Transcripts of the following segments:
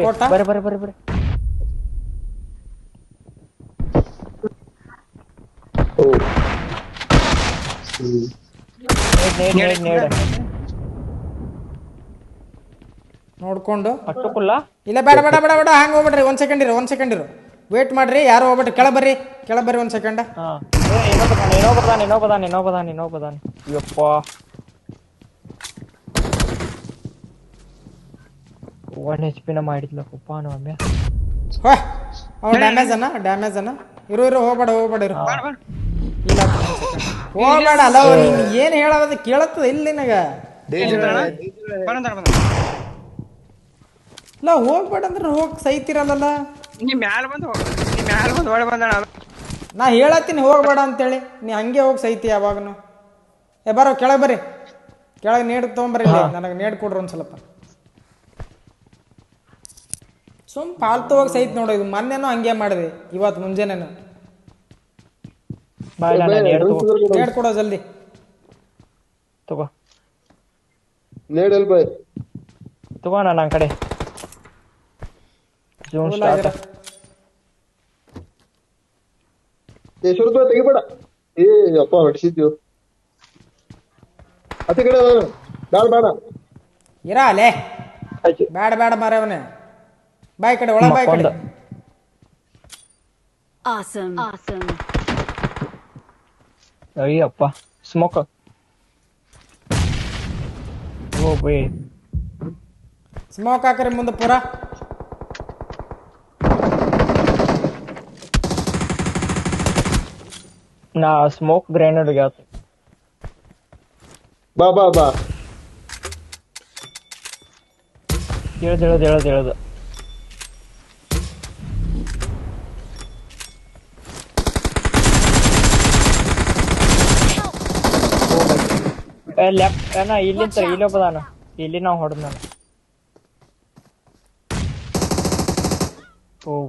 ಕೊಟ್ಟ ಬರ್ರಿ ಬರ್ರಿ ಬರ್ರಿ ಬರ್ರಿ ನೇಡ್ ನೋಡ್ಕೊಂಡು ಅಷ್ಟು ಕುಲ್ಲ ಇಲ್ಲ ಬೇಡ ಬೇಡ ಬೇಡ ಬೇಡ ಹಂಗೆ ಹೋಗ್ಬಿಡ್ರಿ ಒಂದ್ ಸೆಕೆಂಡ್ ಇರು ವೇಟ್ ಮಾಡ್ರಿ ಯಾರು ಹೋಗ್ಬಿಟ್ರಿ ಕೆಳ ಬರ್ರಿ ಒಂದ್ ಸೆಕೆಂಡ್ ಹಾ ಏನೋ ಬದಾನ ಯಪ್ಪ 1 HP ನ ಮಾಡಿದ್ಲಪ್ಪ ಒಮ್ಮೆ ಡ್ಯಾಮೇಜ್ ಅನ್ನ ಇರು ಹೋಗ್ಬೇಡ ಇರು ಇಲ್ಲ ಹೋಗ್ಬೇಡ ಅಲ್ಲ ನೀನ್ ಏನ್ ಹೇಳೋದು ಕೇಳತ್ತದ ಇಲ್ಲಿ ನಿನಗ ಇಲ್ಲ ಹೋಗ್ಬೇಡ ಅಂದ್ರೆ ಹೋಗ್ ಸೈತಿರಲ್ಲ ನಾ ಹೇಳತ್ತೀನಿ ಹೋಗ್ಬೇಡ ಅಂತೇಳಿ ನೀ ಹಂಗೆ ಹೋಗಿ ಸೈತಿ ಯಾವಾಗನು ಬರೋ ಕೆಳಗೆ ಬರ್ರಿ ಕೆಳಗೆ ನೇಡ್ ತೊಗೊಂಬರ್ರಿ ನನಗೆ ನೇಡ್ ಕೊಡ್ರಿ ಒಂದು ಸ್ವಲ್ಪ ಸುಮ್ ಫಾಲ್ತು ಹೋಗಿ ಸೈತ್ ನೋಡು ಇದು ಮೊನ್ನೆನೂ ಹಂಗೆ ಮಾಡಿದೆ ಇವತ್ತು ಮುಂಜಾನೆನು ನೇಡ್ ಕೊಡೋ ಜಲ್ದಿ ತಗೋ ನೇಡ್ ಬೈ ತಗೋ ನನ್ನ ಕಡೆ ಜೂನ್ ಸ್ಟಾರ್ಟ್ ರೂಪಾಯಿ ತೆಗಿಬೇಡ ಅಪ್ಪ ಹೊಡಿಸಿದ್ಯೋ ಅತಿ ಕಡೆ ಬೇಡ ಇರ ಅಲ್ಲೇ ಬೇಡ ಮಾರವನೇ ಬಾಯ್ ಕಡೆ ಒಳ ಬಾಯ್ ಕಡೆ ಅಯ್ಯಪ್ಪ ಸ್ಮೋಕ್ ಓ ಬೈ ಸ್ಮೋಕ್ ಹಾಕ್ರಿ ಮುಂದೆ ಪೂರಾ ನಾ ಸ್ಮೋಕ್ ಗ್ರೆನೇಡ್ ಗ್ಯಾತ್ ಬಾ ಹೇಳದು ಲೆಫ್ಟ್ ಇಲ್ಲಿ ಒಬ್ಬದಾನ ಇಲ್ಲಿ ನಾವು ಹೊಡೆದ್ ನಾನು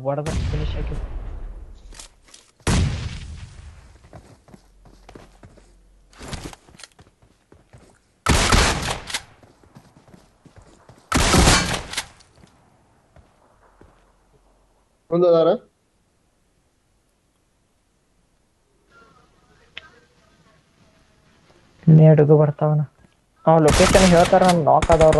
ಹೊಡೆದ ಫಿನಿಶ್ ಹಾಕಿ ಒಂದದಾರ ನೇಡುಗು ಬರ್ತಾವನ ಲೊಕೇಶನ್ ಹೇಳ್ತಾರ ನಾಕ್ ಆದವ್ರ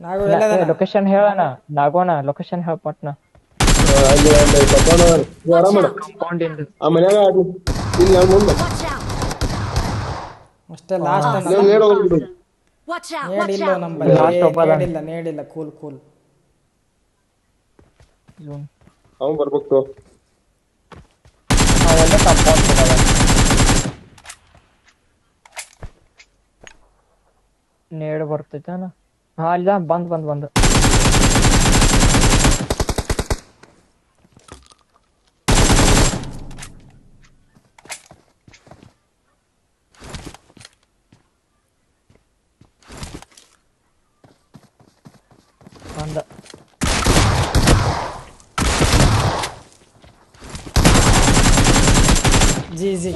ಅವ್ರು ಲೊಕೇಶನ್ ಹೇಳಣ ನಾಗೋಣ ಲೊಕೇಶನ್ ಹೇಳ ಪಟ್ನ ಕಾಂಪೌಂಡ್ ಇಂದ ಆ ಮನ್ಯಾಗ ಇಲ್ಲಿ ನಾನು ಮುಂದೆ ಅಷ್ಟೇ ಲಾಸ್ಟ್ ನೇಡಿಲ್ಲ ನಂಬಲ್ಲ ನೇಡಿಲ್ಲ ಕೂಲ್ ಅವನು ಬರ್ಬೇಕು ಅವೆಲ್ಲ ಕಾಂಪೌಂಡ್ ನೇಡ್ ಬರ್ತೈತನ ಅಲ್ಲ ಬಂದ್ ಬಂದ जी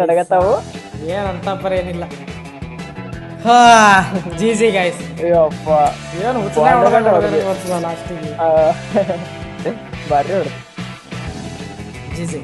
ನಡಗತ್ತಾವು ಏನಂತ ಏನಿಲ್ಲ ಜಿ ಗೈಸ್ ಏನು ಲಾಸ್ಟಿಗೆ ಬಾರಿ ಹೊಡೆದು ಜಿ